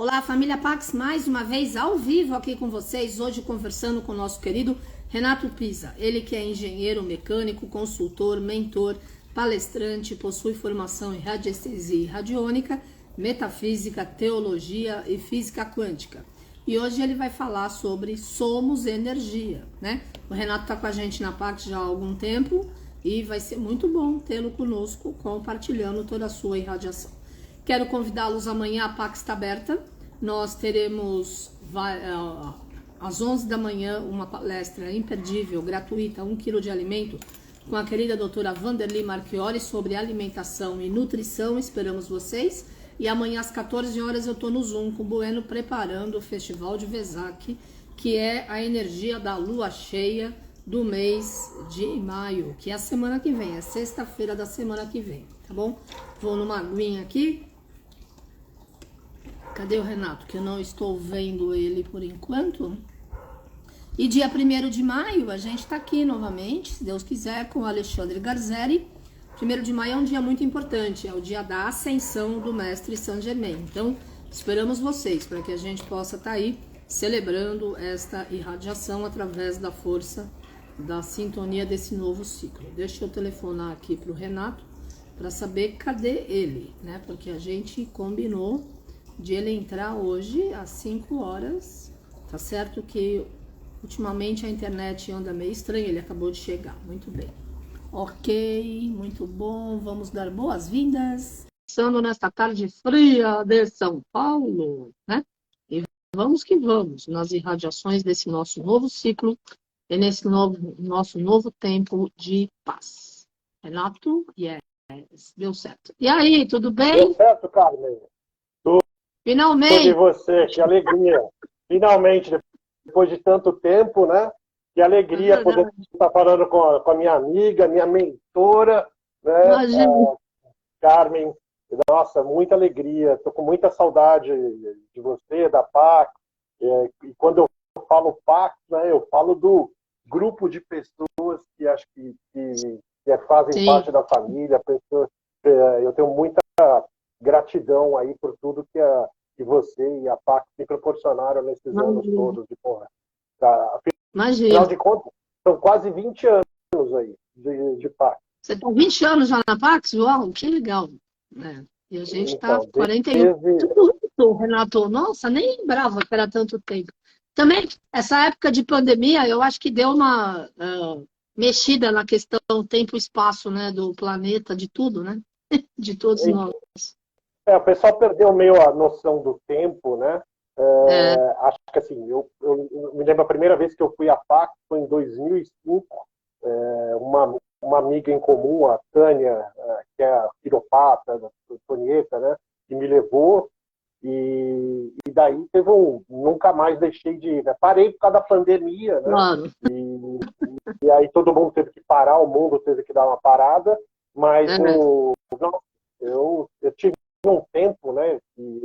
Olá, família Pax, mais uma vez ao vivo aqui com vocês, hoje conversando com o nosso querido Renato Pisa. Ele que é engenheiro mecânico, consultor, mentor, palestrante, possui formação em radiestesia e radiônica, metafísica, teologia e física quântica. E hoje ele vai falar sobre somos energia, né? O Renato está com a gente na Pax já há algum tempo e vai ser muito bom tê-lo conosco, compartilhando toda a sua irradiação. Quero convidá-los amanhã, a Pax está aberta. Nós teremos às 11 da manhã uma palestra imperdível, gratuita, 1 quilo de alimento, com a querida doutora Vanderly Marchiori sobre alimentação e nutrição. Esperamos vocês. E amanhã às 14 horas eu estou no Zoom com o Bueno preparando o Festival de Vesak, que é a energia da lua cheia do mês de maio, que é a semana que vem, é sexta-feira da semana que vem, tá bom? Vou numa aguinha aqui. Cadê o Renato? Que eu não estou vendo ele por enquanto. E dia 1º de maio a gente está aqui novamente, se Deus quiser, com o Alexandre Garzeri. 1º de maio é um dia muito importante, é o dia da ascensão do Mestre Saint Germain. Então, esperamos vocês para que a gente possa estar aí celebrando esta irradiação através da força da sintonia desse novo ciclo. Deixa eu telefonar aqui para o Renato para saber cadê ele, né? Porque a gente combinou de ele entrar hoje às 5 horas. Tá certo que ultimamente a internet anda meio estranha, ele acabou de chegar. Muito bem. Ok, muito bom. Vamos dar boas-vindas. Começando nesta tarde fria de São Paulo, né? E vamos que vamos nas irradiações desse nosso novo ciclo e nesse nosso novo tempo de paz. Renato, yes, deu certo. E aí, tudo bem? Deu certo, Carmen. Finalmente! De você, que alegria. Finalmente, depois de tanto tempo, né? Que alegria poder estar falando com a minha amiga, minha mentora, né? Imagina. Carmen. Nossa, muita alegria. Estou com muita saudade de você, da PAC. E quando eu falo PAC, né, eu falo do grupo de pessoas que acho que fazem Sim. parte da família. Pessoas, eu tenho muita gratidão aí por tudo que você e a PAC me proporcionaram nesses anos todos de porra. Imagina. Afinal de contas, são quase 20 anos aí de PAC. Você está 20 anos já na Pax? Uau, que legal. É. E a gente está 41. Tudo isso, Renato. Nossa, nem lembrava que era tanto tempo. Também, essa época de pandemia, eu acho que deu uma mexida na questão tempo e espaço, né, do planeta, de tudo, né? De todos nós. O pessoal perdeu meio a noção do tempo, né? Acho que assim, eu me lembro a primeira vez que eu fui à PAC foi em 2005. Uma amiga em comum, a Tânia, que é a quiropata, a Tonieta, né? Que me levou. E daí teve nunca mais deixei de ir, né? Parei por causa da pandemia, né? Claro. E aí todo mundo teve que parar, o mundo teve que dar uma parada, mas eu tive um tempo, né? E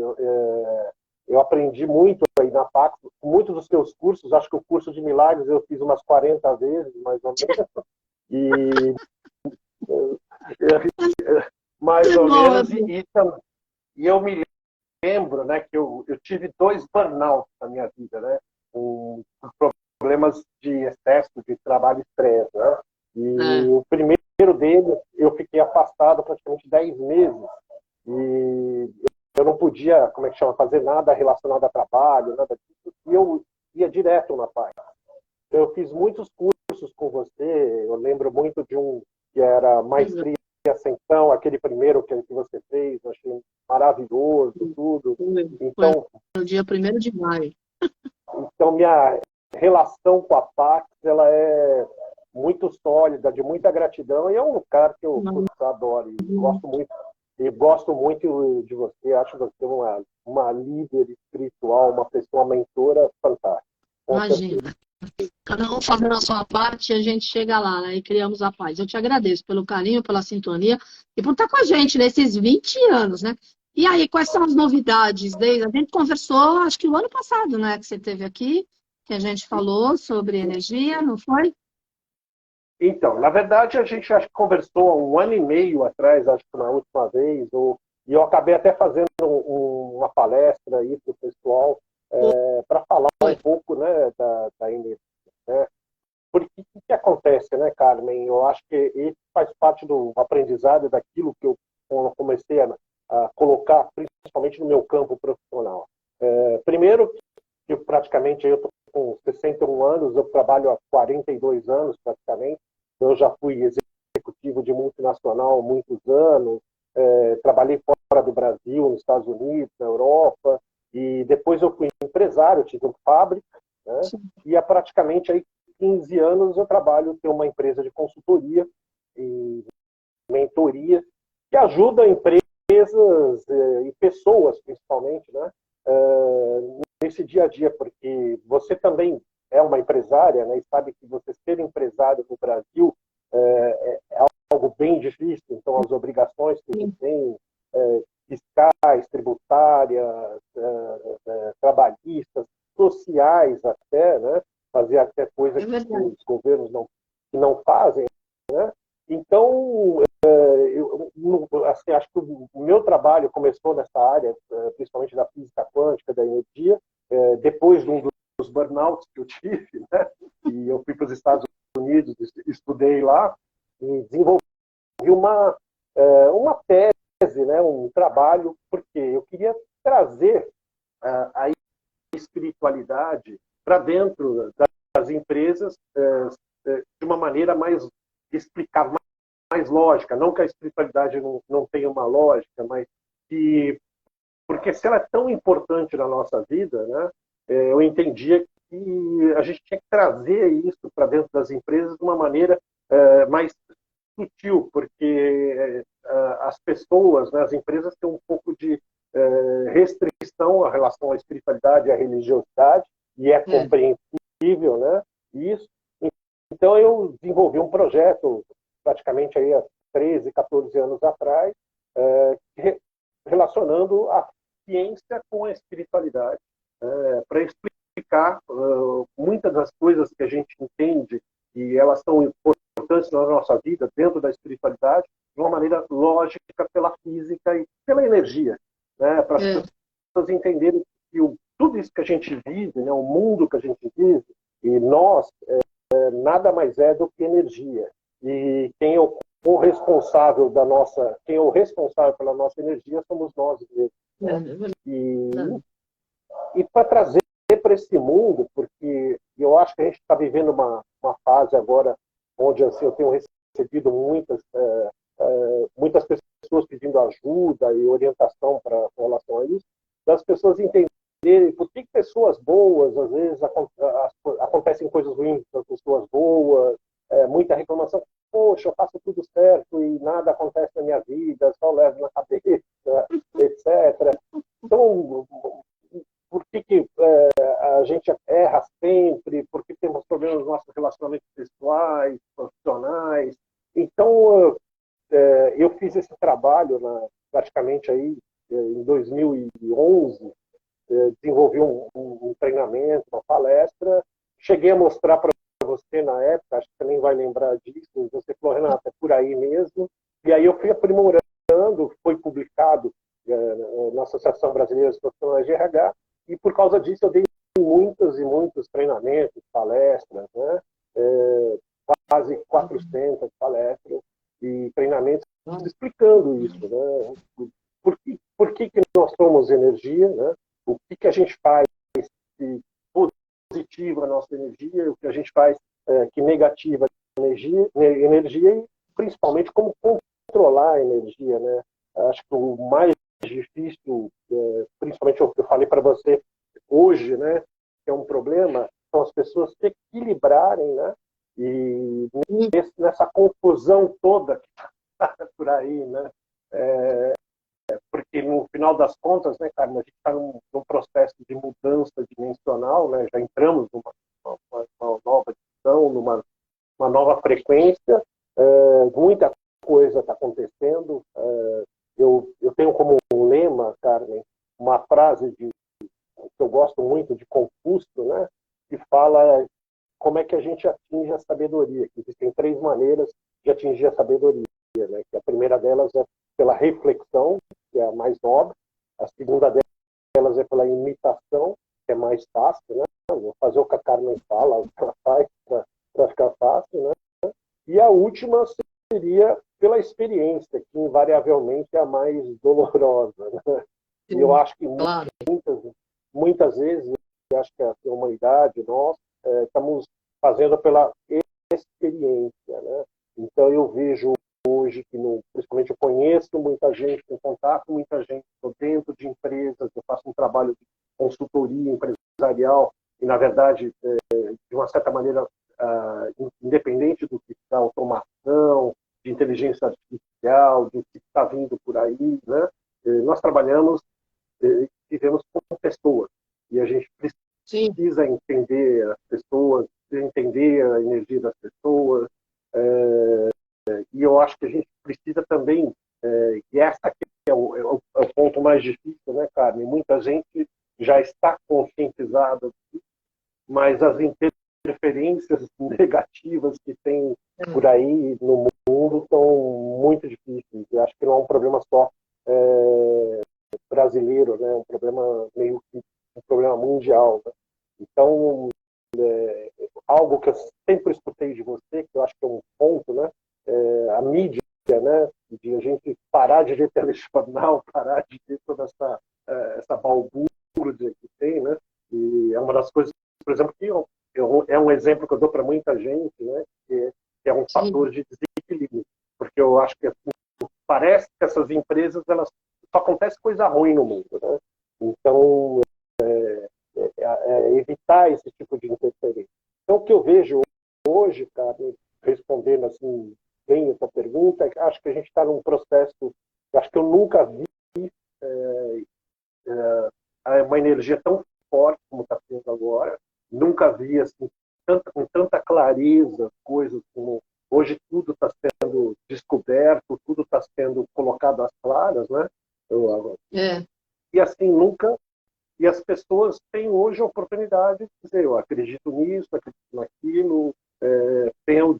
eu aprendi muito aí na PAC, muitos dos seus cursos, acho que o curso de milagres eu fiz umas 40 vezes, mais ou menos, mais ou menos, e eu me lembro, né, que eu tive 2 burnouts na minha vida, né, com problemas de excesso de trabalho e estresse, né, e o primeiro deles eu fiquei afastado praticamente 10 meses, e eu não podia, como é que chama, fazer nada relacionado a trabalho, nada disso, e eu ia direto na PAC. Eu fiz muitos cursos com você, eu lembro muito de um que era Maestria e Ascensão, aquele primeiro que você fez, eu achei maravilhoso, tudo. Então, no dia 1º de maio. Então, minha relação com a PAC, ela é muito sólida, de muita gratidão, e é um lugar que eu adoro, e gosto muito de você, acho você uma líder espiritual, uma pessoa mentora fantástica. Imagina. Cada um fazendo a sua parte e a gente chega lá, né? E criamos a paz. Eu te agradeço pelo carinho, pela sintonia e por estar com a gente nesses 20 anos, né? E aí, quais são as novidades? A gente conversou, acho que o ano passado, né? Que você esteve aqui, que a gente falou sobre energia, não foi? Então, na verdade, a gente acho que conversou há 1 ano e meio atrás, acho que na última vez, E eu acabei até fazendo uma palestra aí para o pessoal para falar um pouco, né, da energia, né? Porque o que acontece, né, Carmen? Eu acho que isso faz parte do aprendizado daquilo que eu comecei a colocar, principalmente no meu campo profissional. Primeiro, que praticamente eu estou com 61 anos, eu trabalho há 42 anos praticamente, eu já fui executivo de multinacional há muitos anos, trabalhei fora do Brasil, nos Estados Unidos, na Europa, e depois eu fui empresário, tive uma fábrica, né? E há praticamente aí 15 anos eu trabalho, tenho uma empresa de consultoria e mentoria que ajuda empresas e pessoas, principalmente, né, nesse dia a dia, porque você também é uma empresária, né, e sabe que você ser empresário no Brasil é algo bem difícil, então as obrigações que você tem, fiscais, tributárias, trabalhistas, sociais até, né, fazer até coisas que os governos não fazem, né? Então, assim, acho que o meu trabalho começou nessa área, principalmente da física quântica, da energia, depois de um dos burnouts que eu tive, né? E eu fui para os Estados Unidos, estudei lá e desenvolvi uma tese, né? Um trabalho, porque eu queria trazer a espiritualidade para dentro das empresas de uma maneira mais explicar, mais lógica, não que a espiritualidade não tenha uma lógica, mas que, porque se ela é tão importante na nossa vida, né, eu entendia que a gente tinha que trazer isso para dentro das empresas de uma maneira mais sutil, porque as pessoas, né, as empresas têm um pouco de restrição à relação à espiritualidade e à religiosidade, e é compreensível, né, isso. Então eu desenvolvi um projeto praticamente aí há 13, 14 anos atrás, relacionando a ciência com a espiritualidade, para explicar muitas das coisas que a gente entende e elas são importantes na nossa vida, dentro da espiritualidade, de uma maneira lógica pela física e pela energia, né? Para as pessoas entenderem que tudo isso que a gente vive, né? O mundo que a gente vive, e nós, nada mais é do que energia. E quem é o responsável quem é o responsável pela nossa energia somos nós mesmos. Né? E para trazer para esse mundo, porque eu acho que a gente está vivendo uma fase agora onde assim, eu tenho recebido muitas pessoas pedindo ajuda e orientação com relação a isso, das pessoas entenderem por que pessoas boas, às vezes acontecem coisas ruins para pessoas boas, muita reclamação, poxa, eu faço tudo certo e nada acontece na minha vida, só levo na cabeça, etc. Então, por que a gente erra sempre, por que temos problemas nos nossos relacionamentos pessoais, profissionais. Então, eu fiz esse trabalho praticamente aí em 2011, desenvolvi um treinamento, uma palestra, cheguei a mostrar para você na época, acho que você nem vai lembrar disso, você falou, Renata, é por aí mesmo, e aí eu fui aprimorando, foi publicado na Associação Brasileira de Profissionais de RH, e por causa disso eu dei muitos e muitos treinamentos, palestras, né? Quase 400 palestras e treinamentos explicando isso, né? Por que nós somos energia, né? O que a gente faz que positiva a nossa energia, o que a gente faz que negativa a energia e principalmente como controlar a energia, né? Acho que o mais difícil, principalmente o que eu falei para você hoje, né, que é um problema, são as pessoas se equilibrarem, né? E nessa confusão toda que está por aí, né? Porque no final das contas, né, Carmen, a gente está num processo de mudança dimensional, né? Já entramos numa nova dimensão, numa nova frequência, muita coisa está acontecendo. Eu tenho como um lema, Carmen, uma frase que eu gosto muito de Confúcio, né? Que fala como é que a gente atinge a sabedoria. Que existem 3 maneiras de atingir a sabedoria, né? Que a primeira delas é pela reflexão, que é a mais nobre. A segunda delas é pela imitação, que é mais fácil, né? Vou fazer o que a Carmen fala, o que ela faz para ficar fácil, né? E a última seria pela experiência, que invariavelmente é a mais dolorosa, né? E eu acho que muitas vezes, eu acho que a humanidade, nós, estamos fazendo pela experiência, né? Então eu vejo hoje que, principalmente, eu conheço muita gente, tenho contato com muita gente, estou dentro de empresas, eu faço um trabalho de consultoria empresarial e, na verdade, de uma certa maneira, independente do que está automação, de inteligência artificial, do que está vindo por aí, né? Nós trabalhamos, vivemos com pessoas e a gente precisa entender as pessoas, entender a energia das pessoas, e eu acho que a gente precisa também, e essa aqui é o ponto mais difícil, né, Carmen? Muita gente já está conscientizada, mas as interferências negativas que tem por aí no mundo são muito difíceis. Eu acho que não é um problema só brasileiro, né? É um problema meio que um problema mundial, né? Então, algo que eu sempre escutei de você, que eu acho que é um ponto, né? A mídia, né? De a gente parar de ver telejornal, parar de ver toda essa balbúrdia que tem, né? E é uma das coisas, por exemplo, que é um exemplo que eu dou para muita gente, né? Que é um fator de desequilíbrio, porque eu acho que assim, parece que essas empresas, elas só acontece coisa ruim no mundo, né? Então, evitar esse tipo de interferência. Então, o que eu vejo hoje, cara, respondendo assim bem essa pergunta, é que acho que a gente está num processo, acho que eu nunca vi uma energia tão forte como está sendo agora, nunca vi assim, com tanta clareza coisas como hoje tudo está sendo descoberto, tudo está sendo colocado às claras, né? E assim, nunca. E as pessoas têm hoje a oportunidade de dizer, eu acredito nisso, acredito naquilo, tenho,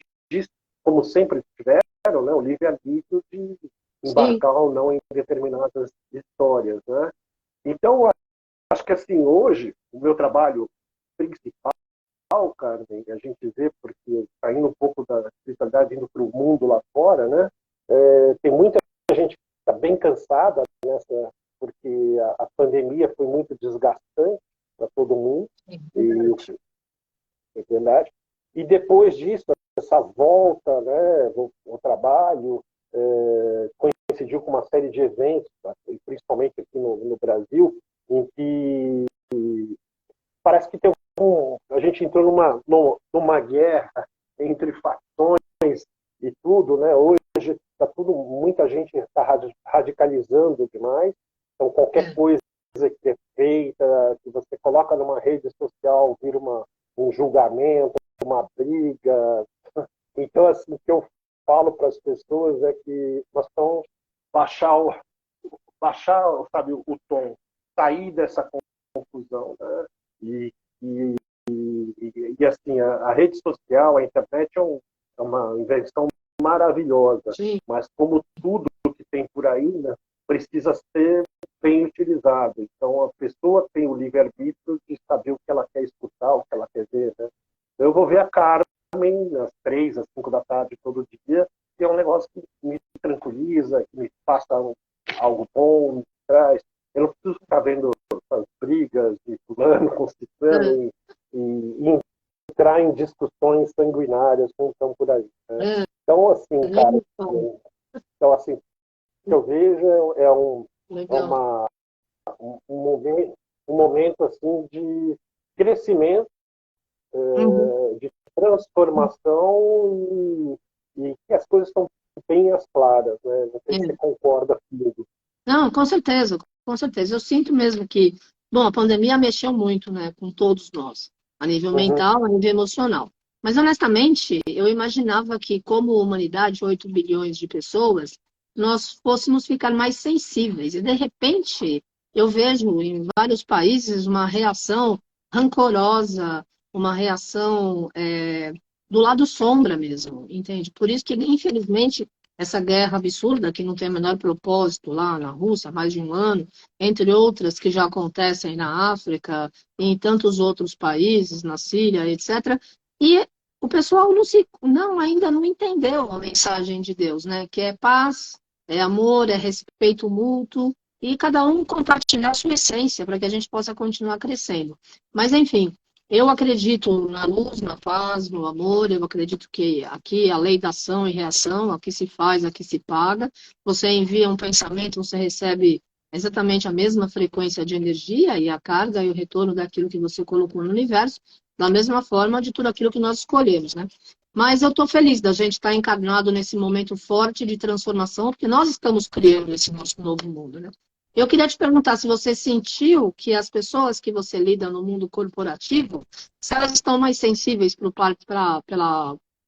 como sempre tiveram, né, o livre-arbítrio de embarcar ou não em determinadas histórias, né? Então, acho que assim, hoje, o meu trabalho principal, Carmen, a gente vê, porque está indo um pouco da espiritualidade, indo para o mundo lá fora, né? Tem muita gente que está bem cansada nessa, porque a pandemia foi muito desgastante para todo mundo, é verdade. E depois disso, essa volta, né, ao trabalho, coincidiu com uma série de eventos, principalmente aqui no Brasil, em que parece que a gente entrou numa guerra entre facções e tudo, né? Hoje está muita gente está radicalizando demais, então qualquer coisa que é feita, que você coloca numa rede social, vira um julgamento, uma briga. Então, assim, o que eu falo para as pessoas é que nós estamos baixar, sabe, o tom, sair dessa confusão, né? E assim, a rede social, a internet é uma invenção maravilhosa, mas como tudo que tem por aí, né, precisa ser bem utilizado. Então, a pessoa tem o livre-arbítrio de saber o que ela quer escutar, o que ela quer ver, né? Eu vou ver a Carmen às 3, às 5 da tarde todo dia, e é um negócio que me tranquiliza, que me passa algo bom, me traz. Eu não preciso ficar vendo as brigas de fulano com ciclano e entrar em discussões sanguinárias como estão por aí, né? Então, assim, cara, então, assim, o que eu vejo um momento assim, de crescimento, de transformação e que as coisas estão bem às claras, né? Não sei se você concorda comigo. Não, com certeza, com certeza. Eu sinto mesmo que, bom, a pandemia mexeu muito, né, com todos nós, a nível mental, a nível emocional. Mas, honestamente, eu imaginava que, como humanidade, 8 bilhões de pessoas, nós fôssemos ficar mais sensíveis. E, de repente, eu vejo em vários países uma reação rancorosa, uma reação do lado sombra mesmo, entende? Por isso que, infelizmente, essa guerra absurda que não tem o menor propósito lá na Rússia há mais de um ano, entre outras que já acontecem na África e em tantos outros países, na Síria, etc. E o pessoal ainda não entendeu a mensagem de Deus, né? Que é paz, é amor, é respeito mútuo, e cada um compartilhar a sua essência para que a gente possa continuar crescendo. Mas, enfim, eu acredito na luz, na paz, no amor. Eu acredito que aqui a lei da ação e reação, aqui se faz, aqui se paga. Você envia um pensamento, você recebe exatamente a mesma frequência de energia e a carga e o retorno daquilo que você colocou no universo, da mesma forma de tudo aquilo que nós escolhemos, né? Mas eu estou feliz da gente estar encarnado nesse momento forte de transformação, porque nós estamos criando esse nosso novo mundo, né? Eu queria te perguntar se você sentiu que as pessoas que você lida no mundo corporativo, se elas estão mais sensíveis para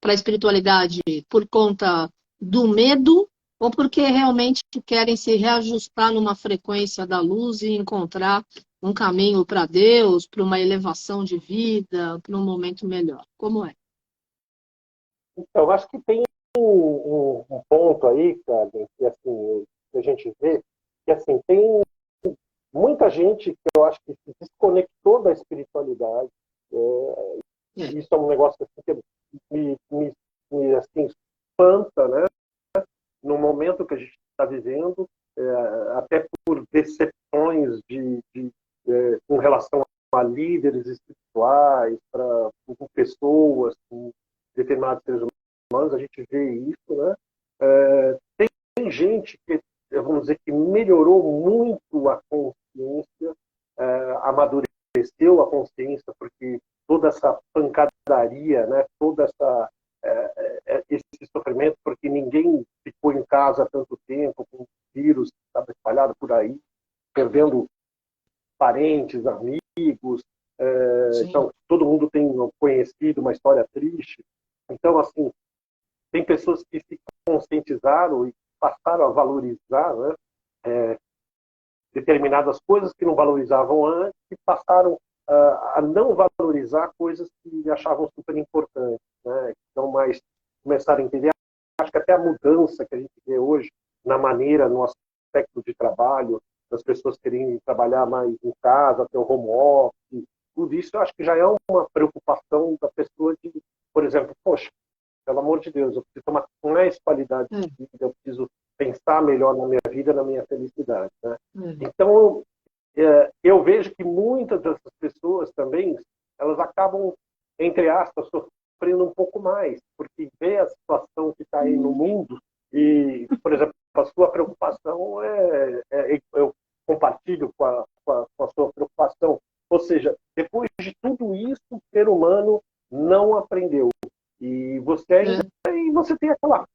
a espiritualidade por conta do medo ou porque realmente querem se reajustar numa frequência da luz e encontrar um caminho para Deus, para uma elevação de vida, para um momento melhor. Como é? Então, acho que tem um ponto aí, cara, que assim, que a gente vê, que assim, tem muita gente que eu acho que se desconectou da espiritualidade. Isso é um negócio assim, que me assim, espanta, né? No momento que a gente está vivendo, até por decepções com relação a líderes espirituais, com pessoas, com determinados seres humanos, a gente vê isso, né? Tem gente que, vamos dizer, que melhorou muito a consciência, amadureceu a consciência, porque toda essa pancadaria, né? Toda esse sofrimento, porque ninguém ficou em casa há tanto tempo, com o vírus estava espalhado por aí, perdendo parentes, amigos. Então, todo mundo tem conhecido uma história triste. Então, assim, tem pessoas que se conscientizaram e passaram a valorizar, né, determinadas coisas que não valorizavam antes e passaram a não valorizar coisas que achavam super importantes, né? Então, mais começaram a entender. Acho que até a mudança que a gente vê hoje na maneira, no aspecto de trabalho, das pessoas querem trabalhar mais em casa, ter o home office, tudo isso eu acho que já é uma preocupação da pessoa de, por exemplo, poxa, pelo amor de Deus, eu preciso tomar mais qualidade de vida, eu preciso pensar melhor na minha vida, na minha felicidade, né? Então, eu vejo que muitas dessas pessoas também, elas acabam, entre aspas, sofrendo um pouco mais, porque vê a situação que está aí no mundo e, por exemplo, a sua preocupação eu compartilho com a sua preocupação. Ou seja, depois de tudo isso, o ser humano não aprendeu. E você ainda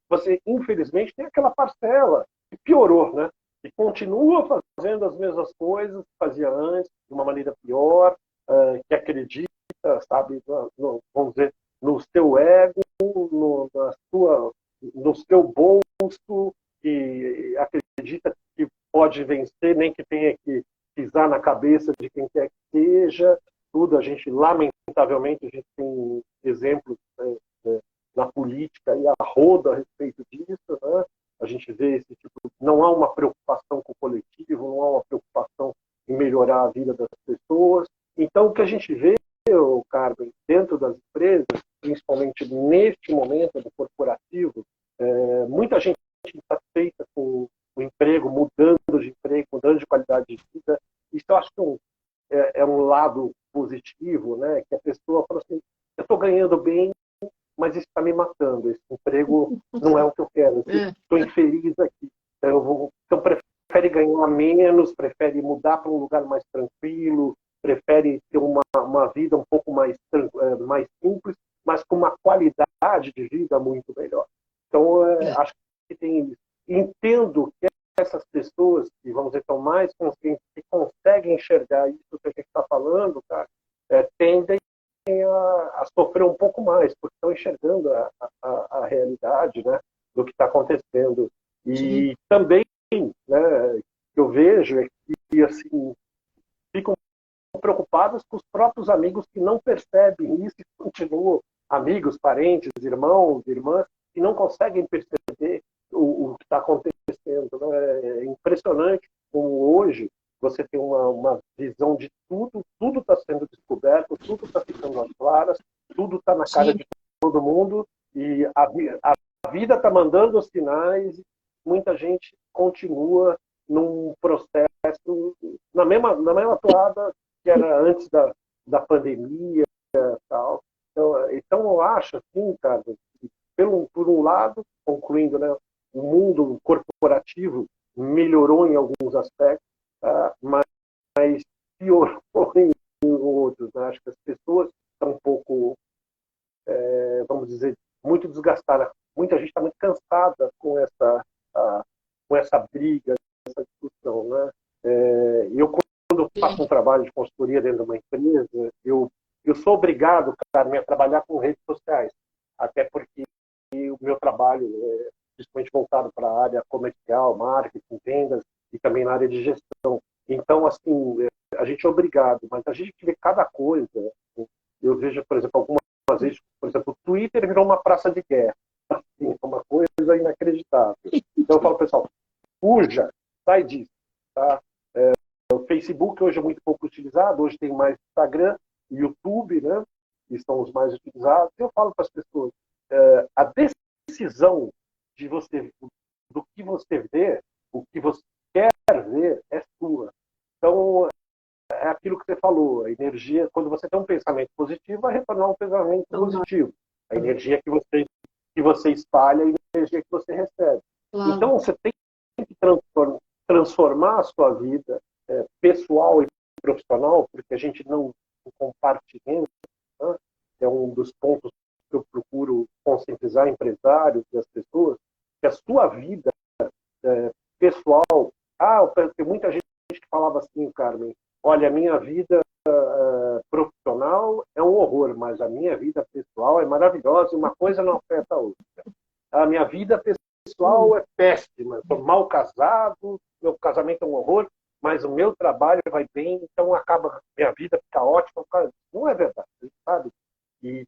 você infelizmente tem aquela parcela que piorou, né? E continua fazendo as mesmas coisas que fazia antes, de uma maneira pior, que acredita, sabe, vamos dizer, no seu ego, no seu bolso, que acredita que pode vencer, nem que tenha que pisar na cabeça de quem quer que seja. Tudo, lamentavelmente, a gente tem exemplos na política e a roda a respeito disso, né? A gente vê esse tipo, não há uma preocupação com o coletivo, não há uma preocupação em melhorar a vida das pessoas. Então, o que a gente vê, Carmen, dentro das empresas, principalmente neste momento do corporativo, muita gente insatisfeita com o emprego, mudando de emprego, mudando de qualidade de vida. Isso eu acho que é um lado positivo, né? Que a pessoa fala assim, eu estou ganhando bem, mas isso está me matando. Esse emprego não é o que eu quero. Estou infeliz aqui. Então, prefere ganhar menos, prefere mudar para um lugar mais tranquilo, prefere ter uma vida um pouco mais simples, mas com uma qualidade de vida muito melhor. Então, acho que tem isso. Entendo que essas pessoas que, vamos dizer, estão mais conscientes, que conseguem enxergar isso que a gente está falando, cara, tendem a sofrer um pouco mais, porque estão enxergando a realidade, né, do que está acontecendo. E também, né, eu vejo é que assim, ficam preocupados com os próprios amigos que não percebem isso e continuam amigos, parentes, irmãos, irmãs, que não conseguem perceber o que está acontecendo. Né? É impressionante como hoje você tem uma visão de tudo está sendo descoberto, tudo está ficando às claras, tudo está na cara de todo mundo, e a vida está mandando os sinais, muita gente continua num processo na mesma toada que era antes da pandemia e tal. Então eu acho assim, cara, que por um lado, concluindo, né, o mundo corporativo melhorou em alguns aspectos, mas piorou em outros. Né? Acho que as pessoas estão um pouco, vamos dizer, muito desgastadas. Muita gente está muito cansada com essa briga, essa discussão. Né? Eu, quando faço um trabalho de consultoria dentro de uma empresa, eu sou obrigado, Carmen, a trabalhar com redes sociais, até porque o meu trabalho é principalmente voltado para a área comercial, marketing, vendas e também na área de gestão. Então, assim, a gente é obrigado, mas a gente vê cada coisa. Eu vejo, por exemplo, algumas vezes, por exemplo, o Twitter virou uma praça de guerra. Assim, é uma coisa inacreditável. Então, eu falo, pessoal, fuja, sai disso. Tá? O Facebook hoje é muito pouco utilizado, hoje tem mais Instagram e YouTube, né? Que são os mais utilizados. Eu falo para as pessoas, a decisão de você, do que você vê, o que você quer ver, é sua. Então, é aquilo que você falou, a energia, quando você tem um pensamento positivo, vai retornar um pensamento positivo. A energia que você espalha e a energia que você recebe. Claro. Então, você tem que transformar a sua vida pessoal e profissional, porque a gente não compartimenta, né? É um dos pontos que eu procuro conscientizar empresários e as pessoas, que a sua vida pessoal... tem muita gente que falava assim, Carmen, olha, a minha vida profissional é um horror, mas a minha vida pessoal é maravilhosa e uma coisa não afeta a outra. A minha vida pessoal é péssima, estou mal casado, meu casamento é um horror, mas o meu trabalho vai bem, então minha vida fica ótima. Não é verdade, sabe? E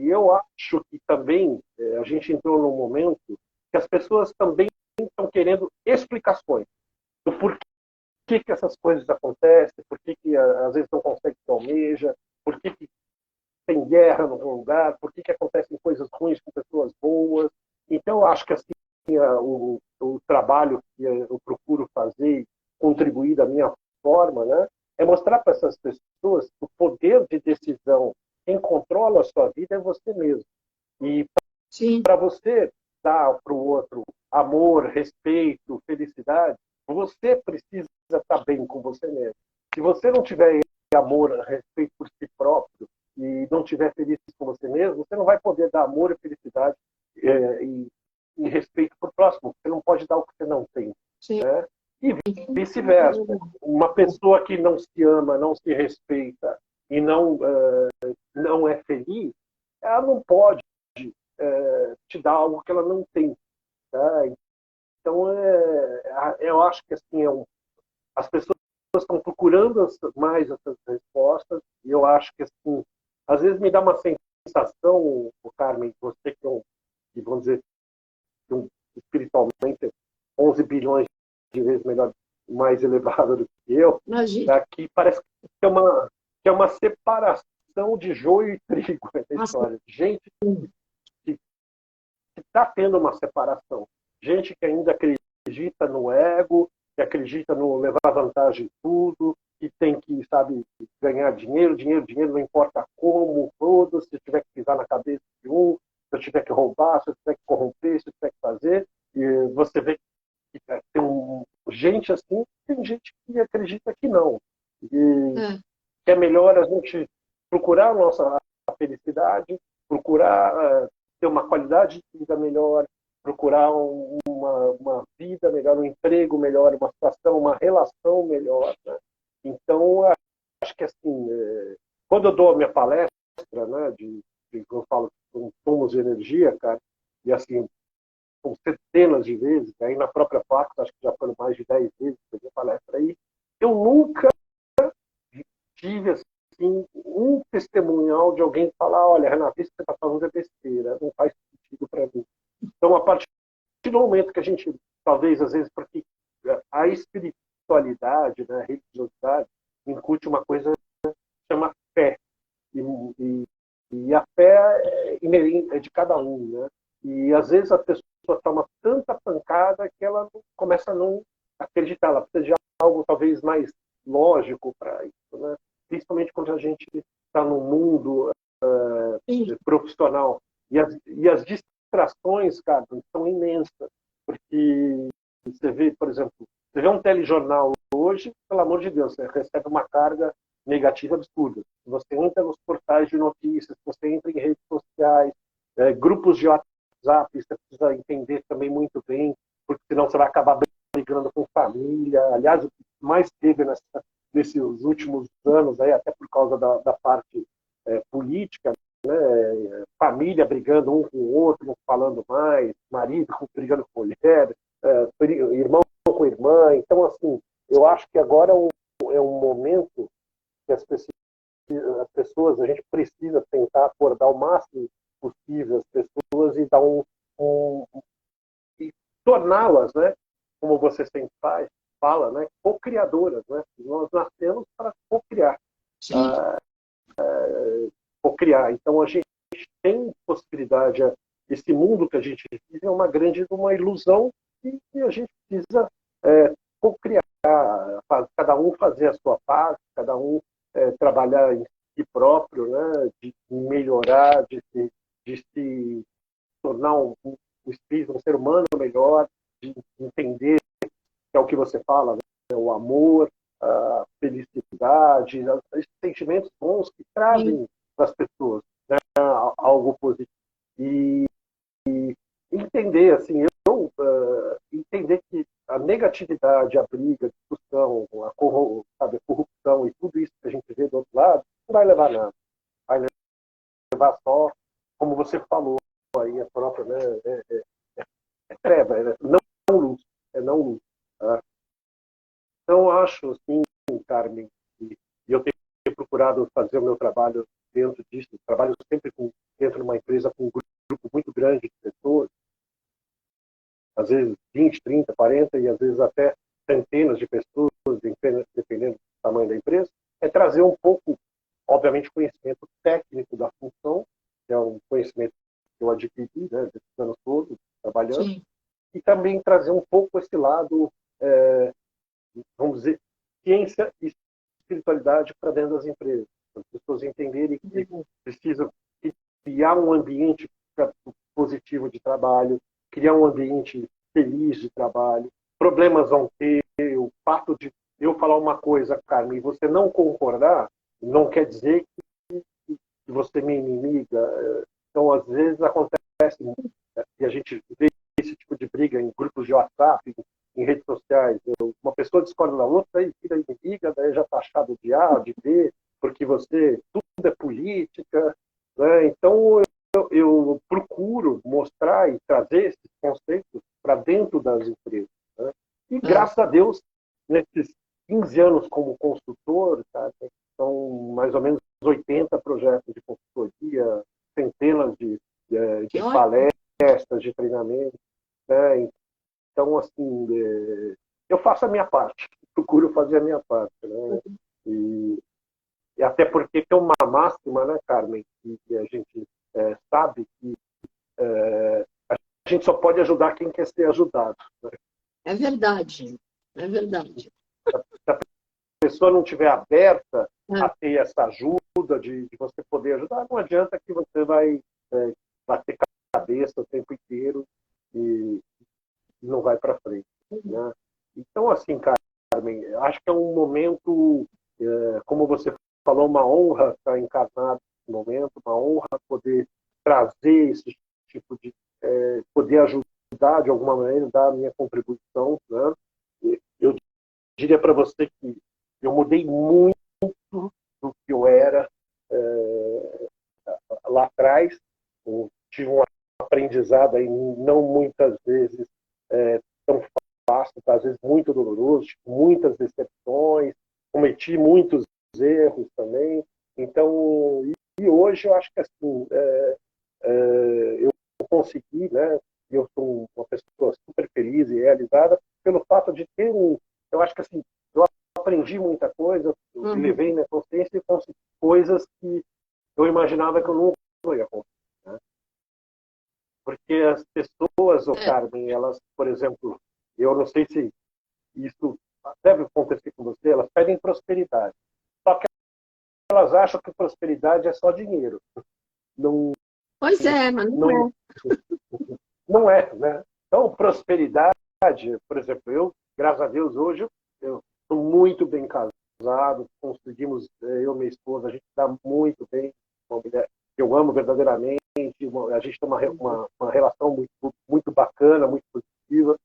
eu acho que também a gente entrou num momento que as pessoas também estão querendo explicações do porquê que essas coisas acontecem, por que às vezes não consegue o que almeja, por que tem guerra no lugar, por que acontecem coisas ruins com pessoas boas. Então, eu acho que assim, o trabalho que eu procuro fazer, contribuir da minha forma, né, é mostrar para essas pessoas que o poder de decisão, quem controla a sua vida é você mesmo. E para você dar para o outro amor, respeito, felicidade, você precisa estar bem com você mesmo. Se você não tiver amor, respeito por si próprio e não tiver feliz com você mesmo, você não vai poder dar amor e felicidade e respeito para o próximo. Você não pode dar o que você não tem. Né? E vice-versa. Uma pessoa que não se ama, não se respeita e não é feliz, ela não pode te dar algo que ela não tem. Tá? Então, eu acho que assim, as pessoas estão procurando mais essas respostas, e eu acho que assim, às vezes me dá uma sensação, Carmen, você que vamos dizer, espiritualmente 11 bilhões de vezes melhor, mais elevado do que eu, que parece que é uma separação de joio e trigo na história. Gente que está tendo uma separação. Gente que ainda acredita no ego, que acredita no levar vantagem em tudo, que tem que, sabe, ganhar dinheiro, não importa como, todo, se tiver que pisar na cabeça de um, se eu tiver que roubar, se eu tiver que corromper, se eu tiver que fazer. E você vê que tem gente assim, tem gente que acredita que não. E que é melhor a gente procurar a nossa felicidade, procurar ter uma qualidade de vida melhor, procurar uma vida melhor, um emprego melhor, uma situação, uma relação melhor. Né? Então, acho que assim, quando eu dou a minha palestra, né, eu falo com tomos de energia, cara, e assim, com centenas de vezes, aí na própria Pax, acho que já foram mais de 10 vezes que eu dei palestra aí, eu nunca tive assim, um testemunhal de alguém falar, olha, Renato, isso que você está falando é besteira, não faz sentido para mim. Então, a partir no momento que a gente, talvez, às vezes, porque a espiritualidade, né, a religiosidade, incute uma coisa que chama fé. E, e a fé é de cada um, né? E às vezes a pessoa toma tanta pancada que ela começa a não acreditar. Ela precisa de algo talvez mais lógico para isso, né? Principalmente quando a gente está no mundo profissional. E as distrações, cara, são imensas. Porque você vê, por exemplo, você vê um telejornal hoje, pelo amor de Deus, você recebe uma carga negativa absurda. Você entra nos portais de notícias, você entra em redes sociais, grupos de WhatsApp, você precisa entender também muito bem, porque senão você vai acabar brigando com família. Aliás, o que mais teve nesses últimos anos, aí, até por causa da parte política, né? Família brigando um com o outro, um falando mais, marido brigando com mulher, irmão com irmã. Então, assim, eu acho que agora é um momento que as pessoas, a gente precisa tentar acordar o máximo possível as pessoas e dar e torná-las, né, como você sempre fala, né, co-criadoras, né? Nós nascemos para co-criar. Co-criar. Então a gente tem possibilidade, esse mundo que a gente vive é uma ilusão e a gente precisa co-criar, cada um fazer a sua parte, cada um trabalhar em si próprio, né, de melhorar, de se tornar um espírito, um ser humano melhor, de entender que é o que você fala, né, o amor, a felicidade, esses sentimentos bons que trazem para as pessoas, né, algo positivo. E entender, assim, entender que a negatividade, a briga, a discussão, a corrupção e tudo isso que a gente vê do outro lado, não vai levar nada. Vai levar só, como você falou aí, a própria, né, treva, não luz, não luz. Tá? Então, eu acho, assim, Carmen, e eu tenho procurado fazer o meu trabalho dentro disso, trabalho sempre dentro de uma empresa com um grupo muito grande de pessoas, às vezes 20, 30, 40 e às vezes até centenas de pessoas, dependendo do tamanho da empresa, é trazer um pouco, obviamente, conhecimento técnico da função, que é um conhecimento que eu adquiri, né, desses anos todos, trabalhando, Sim. E também trazer um pouco esse lado, vamos dizer, ciência e espiritualidade para dentro das empresas. As pessoas entenderem que precisam criar um ambiente positivo de trabalho, criar um ambiente feliz de trabalho. Problemas vão ter, o fato de eu falar uma coisa, Carmen, e você não concordar, não quer dizer que você me inimiga. Então, às vezes, acontece, e a gente vê esse tipo de briga em grupos de WhatsApp, em redes sociais. Uma pessoa discorda da outra, aí vira inimiga, daí já está achado de A, de B, porque tudo é política. Né? Então, eu procuro mostrar e trazer esses conceitos para dentro das empresas. Né? E, graças a Deus, nesses 15 anos como consultor, tá, são mais ou menos 80 projetos de consultoria, centenas de palestras, de treinamento. Né? Então, assim, eu faço a minha parte, procuro fazer a minha parte. Né? E até porque tem uma máxima, né, Carmen, que a gente sabe que a gente só pode ajudar quem quer ser ajudado. Né? É verdade, é verdade. Se a pessoa não estiver aberta a ter essa ajuda de você poder ajudar, não adianta que você vai bater cabeça o tempo inteiro e não vai para frente. Né? Então, assim, Carmen, acho que é um momento, como você falou, uma honra estar encarnado nesse momento, uma honra poder trazer esse tipo de... poder ajudar de alguma maneira, dar a minha contribuição. Né? Eu diria para você que eu mudei muito do que eu era lá atrás. Eu tive um aprendizado aí, não muitas vezes tão fácil, às vezes muito doloroso, muitas decepções, cometi muitos erros também. Então, e hoje eu acho que assim, eu consegui, né, e eu sou uma pessoa super feliz e realizada pelo fato de ter eu acho que assim, eu aprendi muita coisa, eu levei minha consciência e consegui coisas que eu imaginava que eu nunca ia conseguir, né? Porque as pessoas, Carmen, elas, por exemplo, eu não sei se isso deve acontecer com você, elas pedem prosperidade. Só que elas acham que prosperidade é só dinheiro. Não, Pois é, mas não é. não é, né? Então, prosperidade, por exemplo, eu, graças a Deus, hoje eu estou muito bem casado, conseguimos, eu e minha esposa, a gente está muito bem, uma mulher que eu amo verdadeiramente, a gente tem uma relação muito bacana, muito positiva.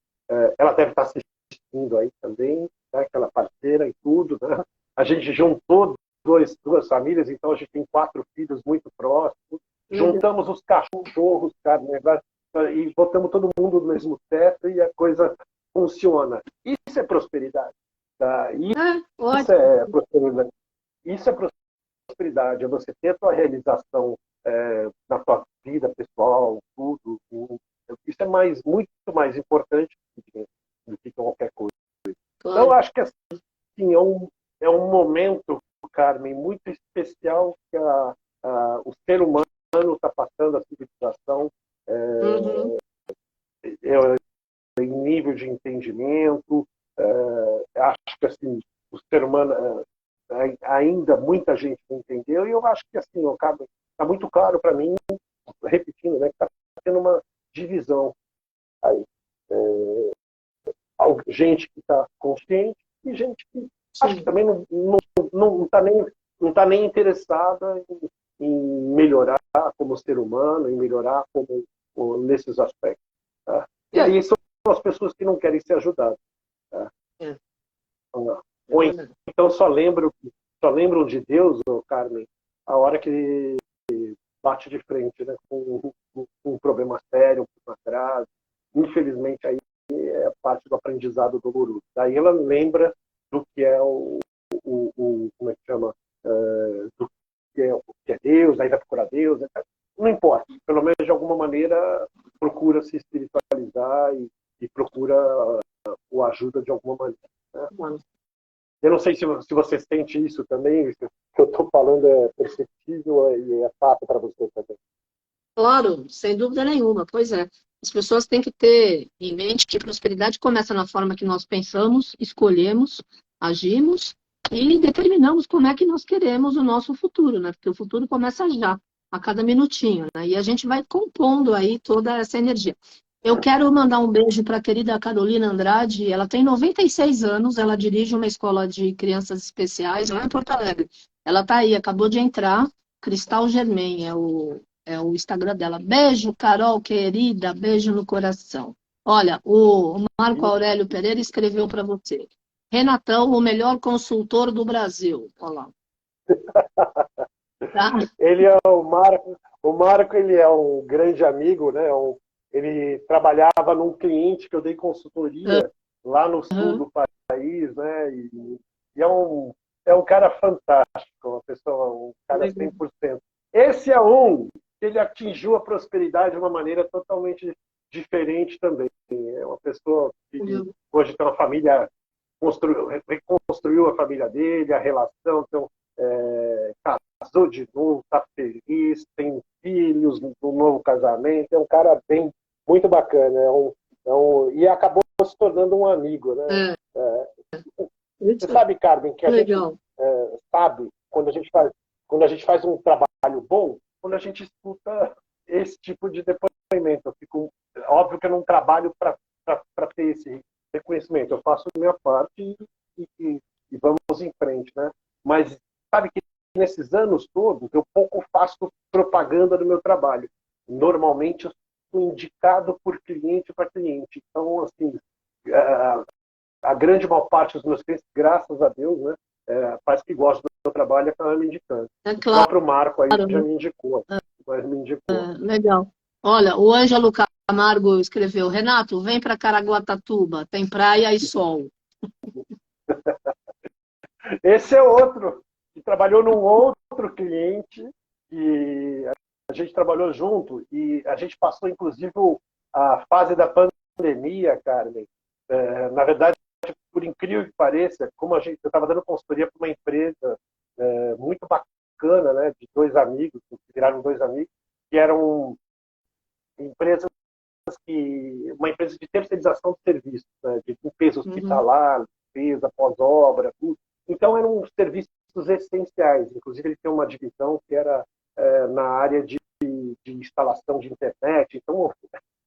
Ela deve estar assistindo aí também, né? Aquela parceira e tudo, né? A gente juntou duas famílias, então a gente tem 4 filhos muito próximos. Juntamos os cachorros, cara, e botamos todo mundo no mesmo teto e a coisa funciona. Isso é prosperidade. Tá? Isso é prosperidade. Isso é prosperidade. É você ter a tua realização na tua vida pessoal, tudo. Isso é muito mais importante do que qualquer coisa. Claro. Então, eu acho que assim, é um momento, Carmen, muito especial que o ser humano está passando, a civilização, em nível de entendimento. Acho que assim, o ser humano ainda muita gente não entendeu, e eu acho que assim, está muito claro para mim, repetindo, né, que está tendo uma divisão aí. Gente que está consciente e gente que acho que também não está nem interessada em melhorar como ser humano, em melhorar nesses aspectos. Tá? E aí são as pessoas que não querem ser ajudadas. Tá? Ou então só lembram de Deus, Carmen, a hora que bate de frente, né, com um problema sério, um problema grave. Infelizmente, aí é parte do aprendizado doloroso. Daí ela lembra do que é como é que chama? Do que é Deus, aí vai procurar Deus. Não importa. Pelo menos, de alguma maneira, procura se espiritualizar e procura o ajuda de alguma maneira. Né? Eu não sei se você sente isso também, se o que eu estou falando é perceptível e é fácil para você também. Claro, sem dúvida nenhuma. Pois é. As pessoas têm que ter em mente que prosperidade começa na forma que nós pensamos, escolhemos, agimos e determinamos como é que nós queremos o nosso futuro, né? Porque o futuro começa já, a cada minutinho, né? E a gente vai compondo aí toda essa energia. Eu quero mandar um beijo para a querida Carolina Andrade. Ela tem 96 anos, ela dirige uma escola de crianças especiais lá em Porto Alegre. Ela está aí, acabou de entrar. Cristal Germain é o Instagram dela. Beijo, Carol, querida. Beijo no coração. Olha, o Marco Aurélio Pereira escreveu para você. Renatão, o melhor consultor do Brasil. Olha lá. Tá? Ele é o Marco. O Marco, ele é um grande amigo, né? Ele trabalhava num cliente que eu dei consultoria lá no sul do país, né? E é um cara fantástico, uma pessoa, um cara 100%. Esse é ele atingiu a prosperidade de uma maneira totalmente diferente também. É uma pessoa que hoje tem uma família, reconstruiu a família dele, a relação, então, casou de novo, está feliz, tem filhos no novo casamento, é um cara muito bacana, e acabou se tornando um amigo, né? Você sabe, Carmen, que a gente sabe quando a gente faz um trabalho bom, quando a gente escuta esse tipo de depoimento. Óbvio que eu não trabalho para ter esse reconhecimento, eu faço a minha parte e vamos em frente, né? Mas sabe que nesses anos todos eu pouco faço propaganda do meu trabalho. Normalmente eu sou indicado por cliente para cliente. Então, assim, a grande maior parte dos meus clientes, graças a Deus, né, faz que gosta do meu trabalho e acaba me indicando. Claro. O próprio Marco aí já me indicou. Mas me indicou. Legal. Olha, o Ângelo Camargo escreveu: Renato, vem para Caraguatatuba, tem praia e sol. Esse é outro, que trabalhou num outro cliente, e a gente trabalhou junto, e a gente passou, inclusive, a fase da pandemia, Carmen, na verdade, por incrível que pareça, como eu estava dando consultoria para uma empresa muito bacana, né, de dois amigos, que viraram dois amigos, que eram empresas uma empresa de terceirização de serviços, né, de limpeza hospitalar, limpeza pós-obra, tudo. Então, eram serviços essenciais. Inclusive, ele tem uma divisão que era na área de instalação de internet. Então,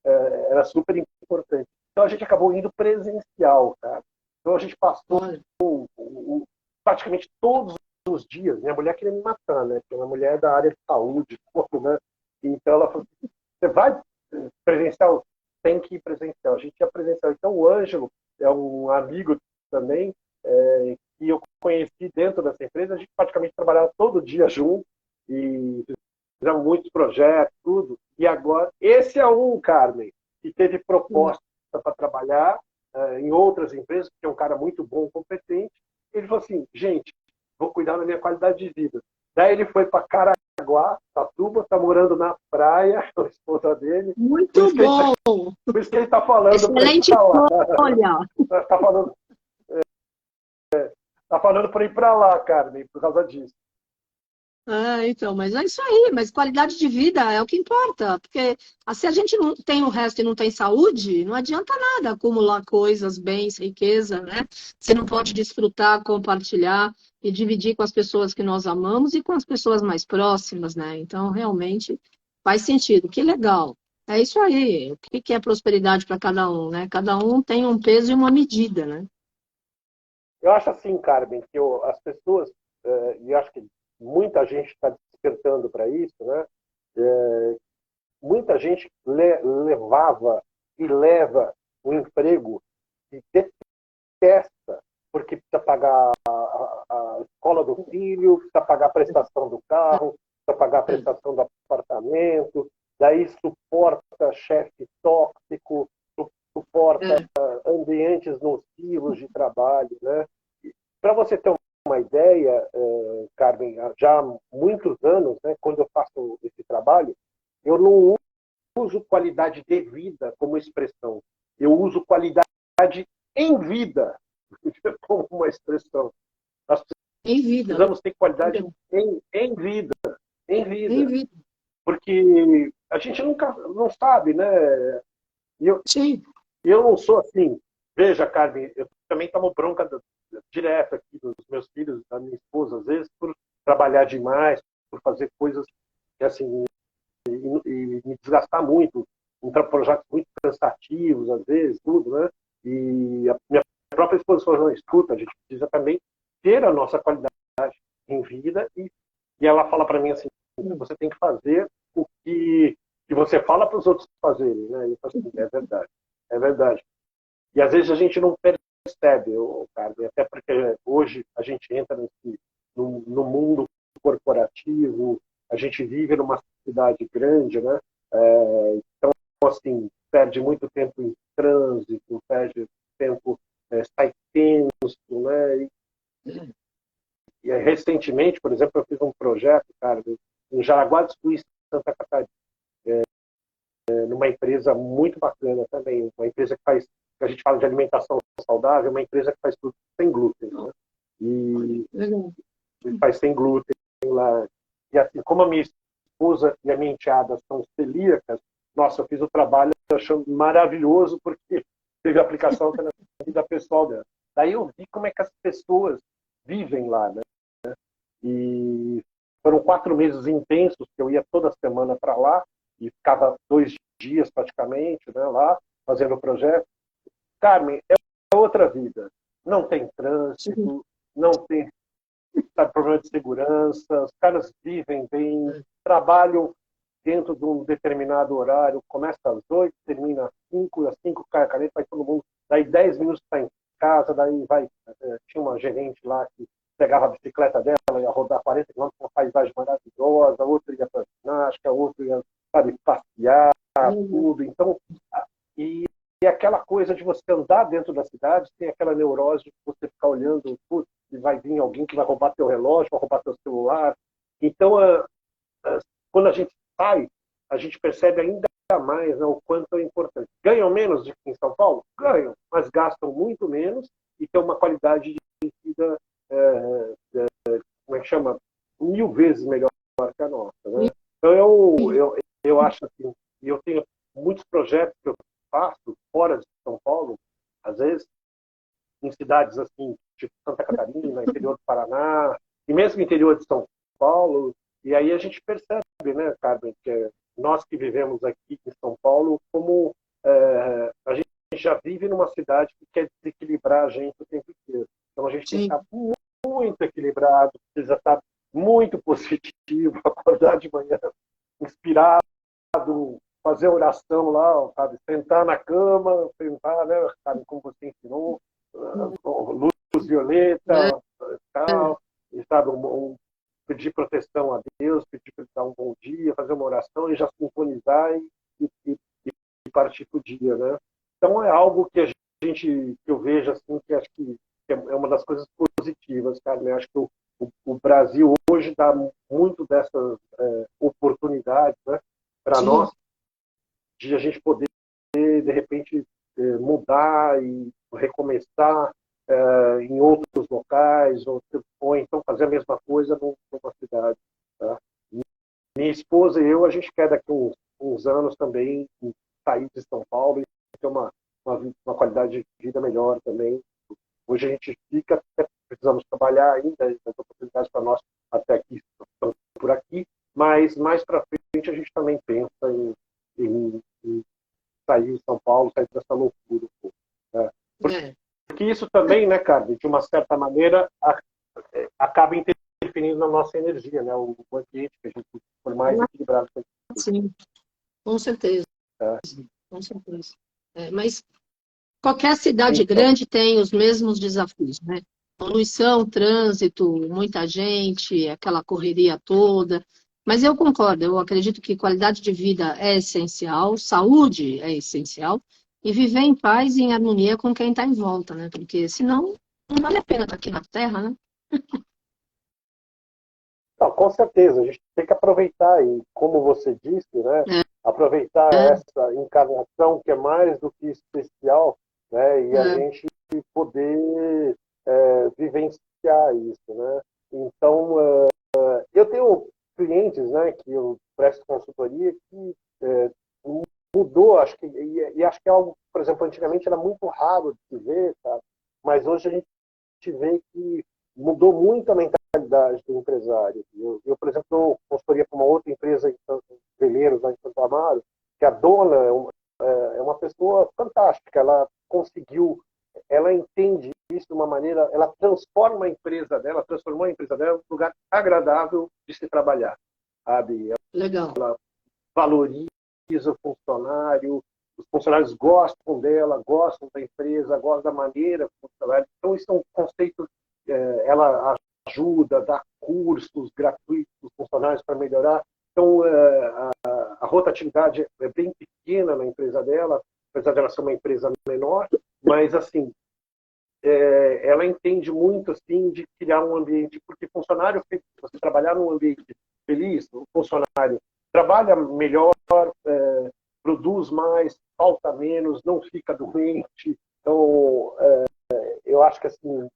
era super importante. Então, a gente acabou indo presencial, cara. Então, a gente passou praticamente todos os dias. Minha mulher queria me matar, né? Porque uma mulher da área de saúde, né? Então, ela falou, você vai presencial? Tem que ir presencial. A gente ia presencial. Então, o Ângelo é um amigo também, que eu conheci dentro dessa empresa. A gente praticamente trabalhava todo dia junto e fizemos muitos projetos, tudo. E agora, esse é um, Carmen, que teve proposta para trabalhar em outras empresas, que é um cara muito bom, competente. Ele falou assim, gente, vou cuidar da minha qualidade de vida. Daí ele foi para Caraguá, Tatuba, está morando na praia, a esposa dele. Muito bom! Por isso que ele está falando. Excelente olha. Está falando, tá falando para ir para lá, Carmen, por causa disso. Então, mas é isso aí, mas qualidade de vida é o que importa, porque se a gente não tem o resto e não tem saúde, não adianta nada acumular coisas, bens, riqueza, né? Você não pode desfrutar, compartilhar e dividir com as pessoas que nós amamos e com as pessoas mais próximas, né? Então, realmente, faz sentido. Que legal. É isso aí. O que é prosperidade para cada um, né? Cada um tem um peso e uma medida, né? Eu acho assim, Carmen, que as pessoas, e acho que muita gente está despertando para isso, né? Muita gente levava e leva o emprego e detesta, porque precisa pagar a escola do filho, precisa pagar a prestação do carro, precisa pagar a prestação do apartamento, daí suporta chefe tóxico, suporta ambientes nocivos de trabalho, né? Para você ter uma ideia, Carmen, já há muitos anos, né, quando eu faço esse trabalho, eu não uso qualidade de vida como expressão. Eu uso qualidade em vida como uma expressão. Nós precisamos ter qualidade em vida. Em vida. Porque a gente nunca não sabe, né? Eu não sou assim. Veja, Carmen, eu também tomo bronca direto aqui dos meus filhos, da minha esposa, às vezes, por trabalhar demais, por fazer coisas que, assim, e me desgastar muito, entrar em projetos muito cansativos, às vezes, tudo, né? E a minha própria esposa falou, não, escuta, a gente precisa também ter a nossa qualidade em vida e ela fala para mim assim, você tem que fazer o que você fala para os outros fazerem, né? E eu falo assim, é verdade, é verdade. E às vezes a gente não percebe, Carmen, até porque hoje a gente entra no mundo corporativo, a gente vive numa cidade grande, né? Então, assim, perde muito tempo em trânsito, perde tempo, sai tenso, né? E recentemente, por exemplo, eu fiz um projeto, cara, em Jaraguá do Sul, Santa Catarina, numa empresa muito bacana também, uma empresa que a gente fala de alimentação saudável, uma empresa que faz tudo sem glúten, né? E faz sem glúten lá. E assim, como a minha esposa e a minha enteada são celíacas, nossa, eu fiz o trabalho achando maravilhoso, porque teve aplicação na vida pessoal dela. Daí eu vi como é que as pessoas vivem lá, né? E foram 4 meses intensos, que eu ia toda semana para lá, e ficava 2 dias praticamente, né, lá, fazendo o projeto. Carmen, é outra vida. Não tem trânsito, não tem problema de segurança, os caras vivem bem, trabalham dentro de um determinado horário, começa às 8, termina às 5, às 5 cai a caneta, vai todo mundo, daí 10 minutos está em casa, daí vai, tinha uma gerente lá que pegava a bicicleta dela, ia rodar 40 km, uma paisagem maravilhosa, outra ia para a ginástica, outra ia, sabe, passear, tudo. Então, e aquela coisa de você andar dentro da cidade, tem aquela neurose de você ficar olhando, putz, vai vir alguém que vai roubar teu relógio, vai roubar teu celular. Então, quando a gente sai, a gente percebe ainda mais, né, o quanto é importante. Ganham menos do que em São Paulo? Ganham, mas gastam muito menos e têm uma qualidade de vida, como é que chama? 1000 vezes melhor que a nossa. Né? Então, eu acho assim, e eu tenho muitos projetos que eu faço fora de São Paulo, às vezes em cidades assim, tipo Santa Catarina, interior do Paraná, e mesmo interior de São Paulo, e aí a gente percebe, né, Carmen, que nós que vivemos aqui em São Paulo, como a gente já vive numa cidade que quer desequilibrar a gente o tempo inteiro. Então a gente tem que estar muito equilibrado, precisa estar muito positivo, acordar de manhã inspirado, fazer oração lá, sabe? Sentar na cama, sentar, né, sabe, como você ensinou, luz violeta, tal, e, sabe, pedir proteção a Deus, pedir para ele dar um bom dia, fazer uma oração e já sintonizar e partir para o dia, né? Então é algo que que eu vejo assim, que acho que é uma das coisas positivas, cara, né? Acho que o Brasil hoje dá muito dessas oportunidades, né, para nós, de a gente poder, de repente, mudar e recomeçar em outros locais, ou então fazer a mesma coisa numa cidade. Tá? Minha esposa e eu, a gente quer daqui uns anos também sair de São Paulo e ter uma qualidade de vida melhor também. Hoje a gente fica, precisamos trabalhar ainda, as oportunidades para nós até aqui estão por aqui, mas mais para frente a gente também pensa em sair de São Paulo, sair dessa loucura. Né? Porque isso também, né, Carmen, de uma certa maneira, acaba interferindo na nossa energia, né? O ambiente que a gente for mais equilibrado. Sim, com certeza. Com certeza. Mas qualquer cidade grande tem os mesmos desafios, né? Poluição, trânsito, muita gente, aquela correria toda. Mas eu concordo, eu acredito que qualidade de vida é essencial, saúde é essencial, e viver em paz e em harmonia com quem está em volta, né? Porque senão não vale a pena estar aqui na Terra, né? Não, com certeza, a gente tem que aproveitar, e como você disse, né? Aproveitar essa encarnação que é mais do que especial, né? E a gente poder vivenciar isso, né? Então, eu tenho clientes, né, que eu presto consultoria que mudou, acho que, e acho que é algo, por exemplo, antigamente era muito raro de se ver, tá? Mas hoje a gente vê que mudou muito a mentalidade do empresário. Eu por exemplo, dou consultoria para uma outra empresa em Veleiros, lá em Santo Amaro, que a dona é uma pessoa fantástica, ela entende isso de uma maneira, ela transformou a empresa dela num lugar agradável de se trabalhar, sabe? Legal. Ela valoriza o funcionário, os funcionários gostam dela, gostam da empresa, gostam da maneira como trabalha. Então, isso é um conceito, ela ajuda, dá cursos gratuitos para os funcionários para melhorar. Então, a rotatividade é bem pequena na empresa dela, apesar dela ser uma empresa menor, mas, assim, ela entende muito assim de criar um ambiente, porque funcionário, você trabalhar num ambiente feliz, o funcionário trabalha melhor, produz mais, falta menos, não fica doente. Então, eu acho que assim,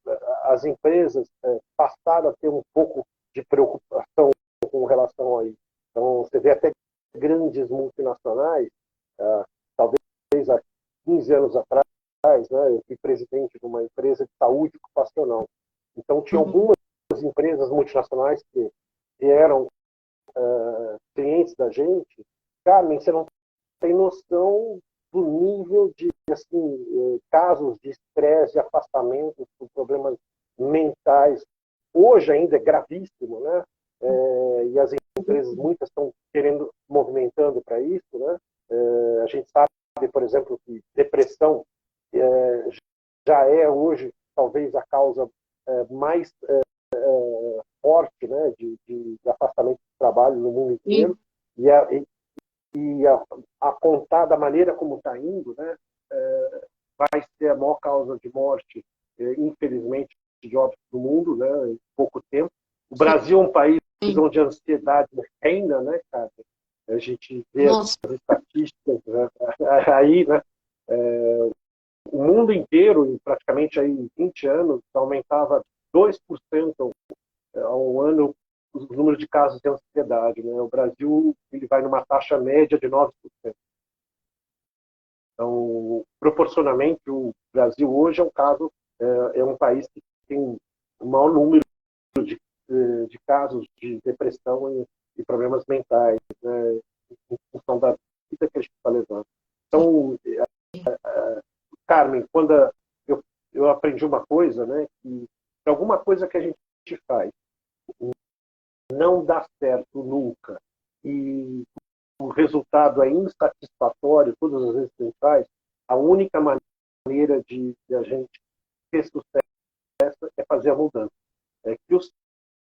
as empresas passaram a ter um pouco de preocupação com relação a isso. Então, você vê até grandes multinacionais, talvez há 15 anos atrás, né, eu fui presidente de uma empresa de saúde ocupacional. Então, tinha algumas empresas multinacionais que eram clientes da gente. Carmen, você não tem noção do nível de casos de estresse, de afastamento, por problemas mentais. Hoje ainda é gravíssimo, né? E as empresas, muitas estão movimentando para isso, né? A gente sabe, por exemplo, que depressão já é hoje talvez a causa mais forte, né, de afastamento do trabalho no mundo inteiro. E a contar da maneira como está indo, né, vai ser a maior causa de morte, infelizmente, de óbitos do mundo, né, em pouco tempo. O Brasil é um país onde a ansiedade reina, né, cara? A gente vê Nossa, as estatísticas, né? Aí, né? O mundo inteiro, em praticamente aí 20 anos, aumentava 2% ao ano os números de casos de ansiedade. Né? O Brasil ele vai numa taxa média de 9%. Então, proporcionalmente, o Brasil hoje é um país que tem o maior número de casos de depressão e problemas mentais, né, em função da vida que a gente está levando. Então, Carmen, quando eu aprendi uma coisa, né, que alguma coisa que a gente faz não dá certo nunca e o resultado é insatisfatório todas as vezes que a gente faz, a única maneira de a gente ter sucesso é fazer a mudança. É que o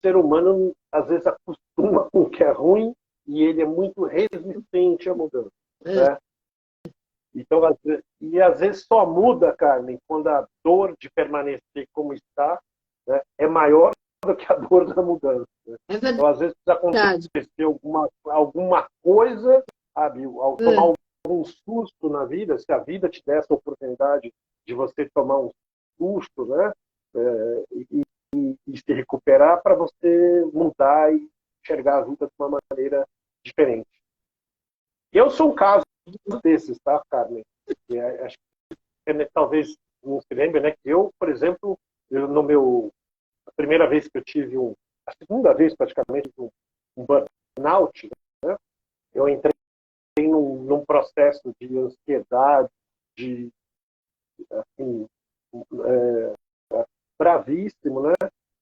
ser humano às vezes acostuma com o que é ruim e ele é muito resistente à mudança. Né? Então, às vezes só muda, Carmen, quando a dor de permanecer como está, né, é maior do que a dor da mudança. Né? é verdade. Então, às vezes precisa acontecer alguma coisa, sabe, ao tomar um susto na vida, se a vida te der essa oportunidade de você tomar um susto, né, e se recuperar para você mudar e enxergar a vida de uma maneira diferente. Eu sou um caso desses, tá, Carmen? Acho que talvez não se lembre, né? Que eu, por exemplo, a primeira vez que eu tive a segunda vez praticamente, um burnout, né? Eu entrei num processo de ansiedade, assim, bravíssimo, né?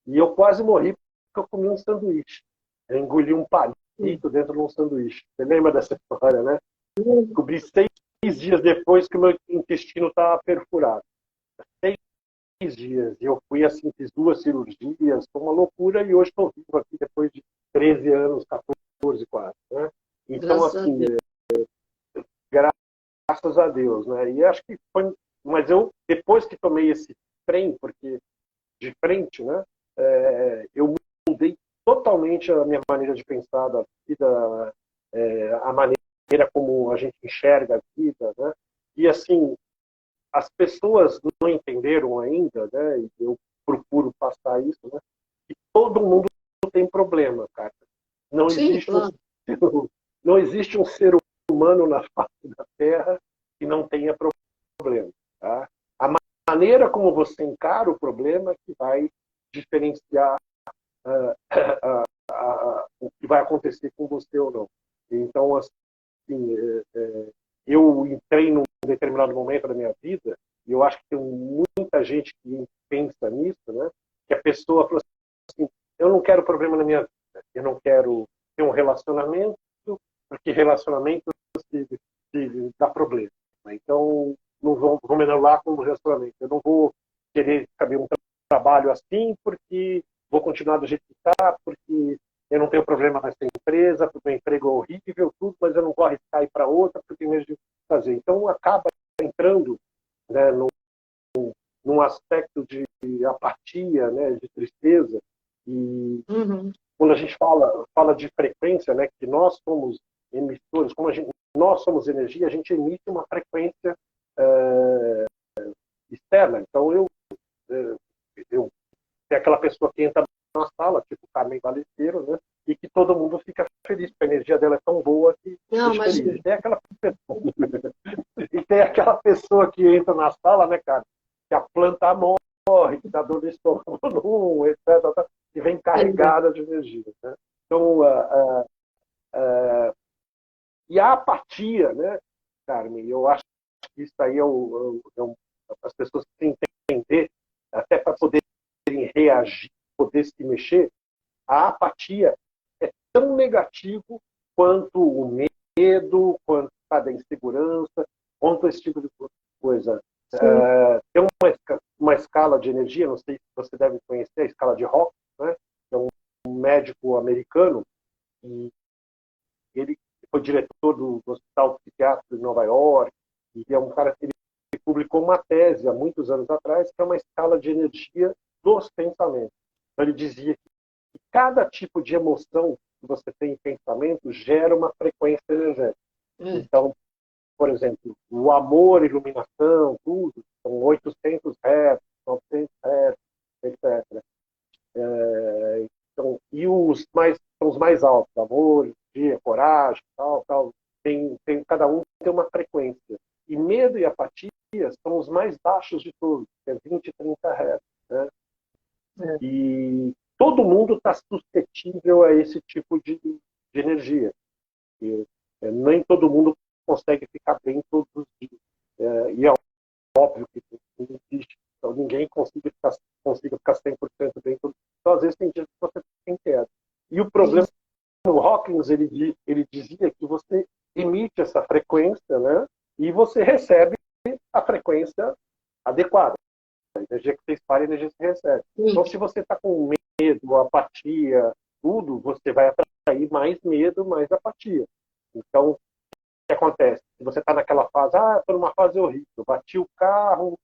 E eu quase morri porque eu comi um sanduíche. Eu engoli um palito dentro de um sanduíche. Você lembra dessa história, né? Eu descobri 6 dias depois que o meu intestino estava perfurado. 6 dias. E eu fui assim, fiz 2 cirurgias, foi uma loucura, e hoje estou vivo aqui depois de 13 anos, 14 quase. Né? Então, Graças assim, a Deus. graças a Deus. Né? E acho que foi. Mas eu, depois que tomei esse trem, porque de frente, né, eu mudei totalmente a minha maneira de pensar da vida, a maneira como a gente enxerga a vida, né? E assim, as pessoas não entenderam ainda, né? E eu procuro passar isso, né? Que todo mundo tem problema, cara. Não Sim, existe claro. não existe um ser humano na face da Terra que não tenha problema, tá? A maneira como você encara o problema que vai diferenciar o que vai acontecer com você ou não. Então, assim, eu entrei num determinado momento da minha vida, e eu acho que tem muita gente que pensa nisso, né? Que a pessoa fala assim, eu não quero problema na minha vida, eu não quero ter um relacionamento, porque relacionamento se dá problema. Então, não vou me anular com o relacionamento. Eu não vou querer saber um trabalho assim, porque vou continuar do jeito que está, porque eu não tenho problema nessa empresa, porque o meu emprego é horrível, tudo, mas eu não vou arriscar ir para outra, porque tenho medo de fazer. Então, acaba entrando, né, num aspecto de apatia, né, de tristeza. E quando a gente fala de frequência, né, que nós somos emissores, nós somos energia, a gente emite uma frequência externa. Então, eu tem aquela pessoa que entra na sala, tipo Carmen Balesteiro, né? E que todo mundo fica feliz, porque a energia dela é tão boa que Não, deixa mas feliz. E tem aquela pessoa que entra na sala, né, cara, que a planta morre, que dá dor de estômago etc, e vem carregada de energia. Né? Então, e a apatia, né, Carmen, eu acho que isso aí as pessoas têm que entender, até para poderem reagir, poder se mexer, a apatia é tão negativo quanto o medo, quanto a insegurança, quanto esse tipo de coisa. Tem uma escala de energia, não sei se você deve conhecer, a escala de Hawking, né? É um médico americano, e ele foi diretor do Hospital Psiquiátrico de Nova York, e é um cara que ele publicou uma tese há muitos anos atrás, que é uma escala de energia dos pensamentos. Então, ele dizia que cada tipo de emoção que você tem em pensamento gera uma frequência energética. Então, por exemplo, o amor, iluminação, tudo, são 800 Hz, 900 Hz, etc. Então, e são os mais altos, amor, dia, coragem, tal. Cada um tem uma frequência. E medo e apatia são os mais baixos de todos, que é 20, 30 Hz. Né? E todo mundo está suscetível a esse tipo de energia. E, nem todo mundo consegue ficar bem todos os dias. E é óbvio que não existe. Então, ninguém consiga ficar 100% bem todos os dias. Então, às vezes, tem dias que você tem queda. E o problema, o Hawkins, ele dizia que você emite essa frequência, né? E você recebe a frequência adequada. A energia que você espalha, a energia que você recebe. Então, se você está com medo, apatia, tudo, você vai atrair mais medo, mais apatia. Então, o que acontece? Se você está naquela fase, estou numa fase horrível, bati o carro,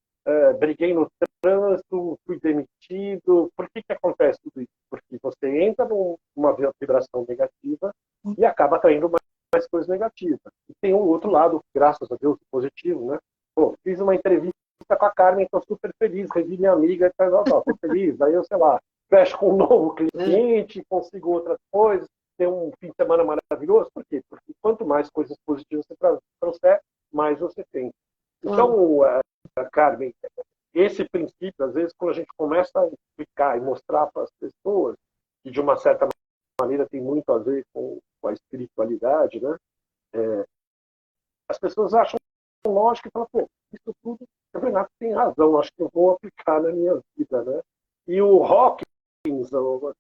briguei no trânsito, fui demitido. Por que acontece tudo isso? Porque você entra numa vibração negativa e acaba atraindo mais coisas negativas. E tem um outro lado, graças a Deus, positivo, né? Pô, fiz uma entrevista com a Carmen, estou super feliz, revi minha amiga, estou feliz. Aí eu, sei lá, fecho com um novo cliente, consigo outras coisas, ter um fim de semana maravilhoso. Por quê? Porque quanto mais coisas positivas você trouxer, mais você tem. Então, Carmen, esse princípio, às vezes, quando a gente começa a explicar e mostrar para as pessoas, que de uma certa maneira tem muito a ver com a espiritualidade, né? As pessoas acham lógico e falam, pô, isso tudo, o Renato tem razão, acho que eu vou aplicar na minha vida, né? E o Hawkins,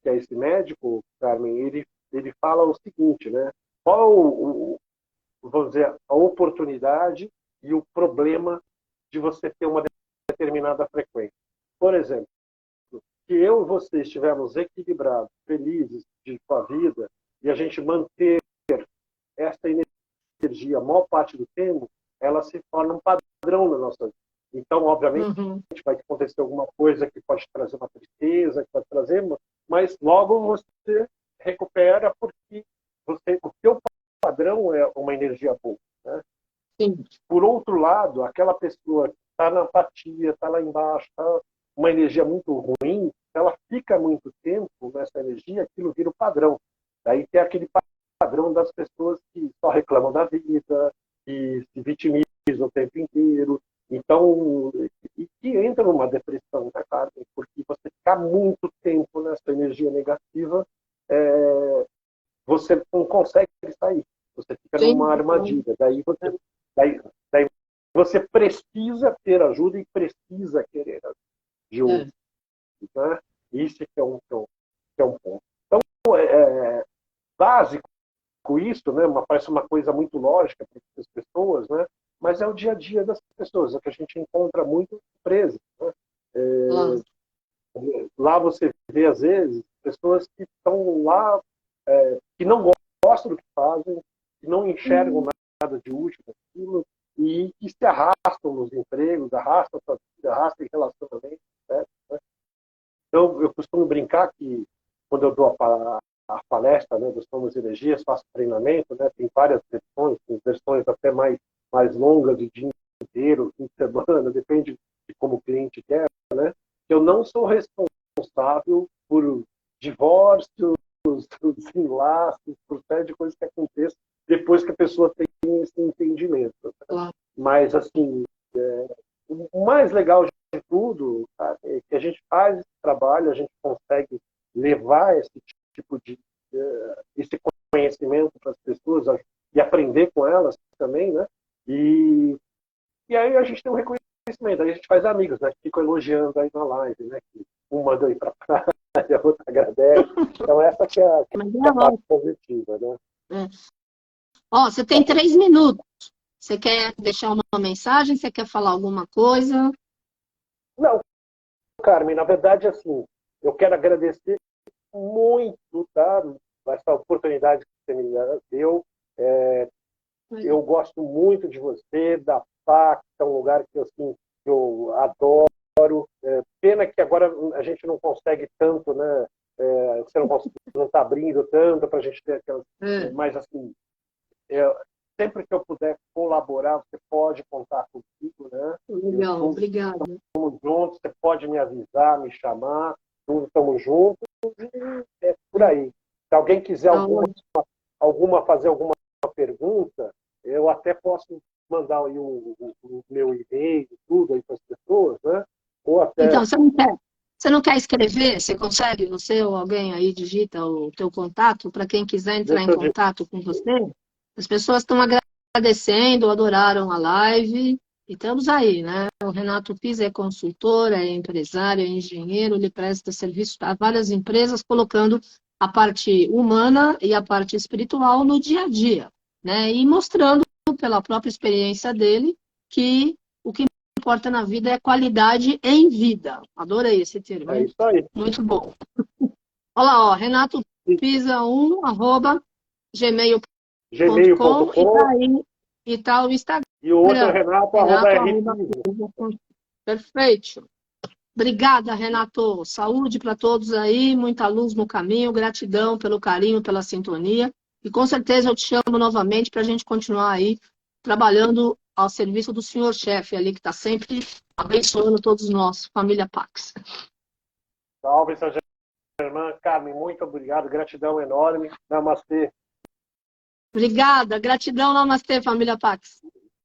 que é esse médico, Carmen, ele fala o seguinte, né? Qual vamos dizer, a oportunidade e o problema de você ter uma determinada frequência? Por exemplo, se eu e você estivermos equilibrados, felizes com a vida, e a gente manter essa energia a maior parte do tempo, ela se torna um padrão na nossa vida. Então, obviamente, vai acontecer alguma coisa que pode trazer uma tristeza, que pode trazer, mas logo você recupera porque o seu padrão é uma energia boa. Né? Sim. Por outro lado, aquela pessoa que está na apatia, está lá embaixo, tá uma energia muito ruim, ela fica muito tempo nessa energia, aquilo vira o padrão. Daí tem aquele padrão das pessoas que só reclamam da vida, que se vitimizam o tempo inteiro, então, e que entra numa depressão, né, Carmen? Porque você ficar muito tempo nessa energia negativa, você não consegue sair, você fica numa armadilha. Daí você precisa ter ajuda e precisa querer ajuda de outro. Né? Isso que é um ponto. Então, básico isso, né? Parece uma coisa muito lógica para as pessoas, né? Mas é o dia a dia das pessoas, é que a gente encontra muito preso. Né? Lá você vê, às vezes, pessoas que estão lá, que não gostam do que fazem, que não enxergam nada de útil naquilo, e que se arrastam nos empregos, arrastam a sua vida, arrastam em relacionamento. Né? Então, eu costumo brincar que, quando eu dou a palestra, né, dos Somos Energias, faço treinamento, né, tem várias versões, tem versões até mais longas, de dia inteiro, fim de semana, depende de como o cliente quer, né? Eu não sou responsável por divórcios, desenlaces, por série de coisas que aconteçam depois que a pessoa tem esse entendimento. Né? Mas, assim, o mais legal de tudo, tá, é que a gente faz esse trabalho, a gente consegue levar esse tipo de esse conhecimento para as pessoas e aprender com elas também, né? E aí a gente tem um reconhecimento, aí a gente faz amigos, né? Que ficam elogiando aí na live, né? Que um manda ir para a praia, a outra agradece. Então essa que é a parte positiva, né? Ó, você tem 3 minutos. Você quer deixar uma mensagem? Você quer falar alguma coisa? Não, Carmen, na verdade, assim, eu quero agradecer muito, tá? Essa oportunidade que você me deu. Eu gosto muito de você, da PAC, é um lugar que assim, eu adoro. Pena que agora a gente não consegue tanto, né, Você não está abrindo tanto para a gente ter aquelas... Mas, assim, sempre que eu puder colaborar, você pode contar comigo, né? Legal, obrigada. Estamos juntos, você pode me avisar, me chamar, tudo estamos juntos, e é por aí. Se alguém quiser fazer alguma pergunta, eu até posso mandar aí o meu e-mail, tudo aí para as pessoas, né? Ou até... Então, você não quer escrever? Você consegue? Você ou alguém aí digita o teu contato para quem quiser entrar em contato com você? As pessoas estão agradecendo, adoraram a live e estamos aí, né? O Renato Pisa é consultor, é empresário, é engenheiro, ele presta serviço a várias empresas, colocando a parte humana e a parte espiritual no dia a dia, né? E mostrando pela própria experiência dele que o que importa na vida é qualidade em vida. Adorei esse termo. É isso aí. Muito bom. Olha lá, ó, Renato Pisa1, @gmail.com e tá o Instagram. E o outro é Renato, Perfeito. Obrigada, Renato. Saúde para todos aí, muita luz no caminho, gratidão pelo carinho, pela sintonia. E com certeza eu te chamo novamente para a gente continuar aí trabalhando ao serviço do senhor chefe ali, que está sempre abençoando todos nós, família Pax. Salve, São Germán. Carmen, muito obrigado, gratidão enorme. Namastê. Obrigada, gratidão, namastê, família Pax.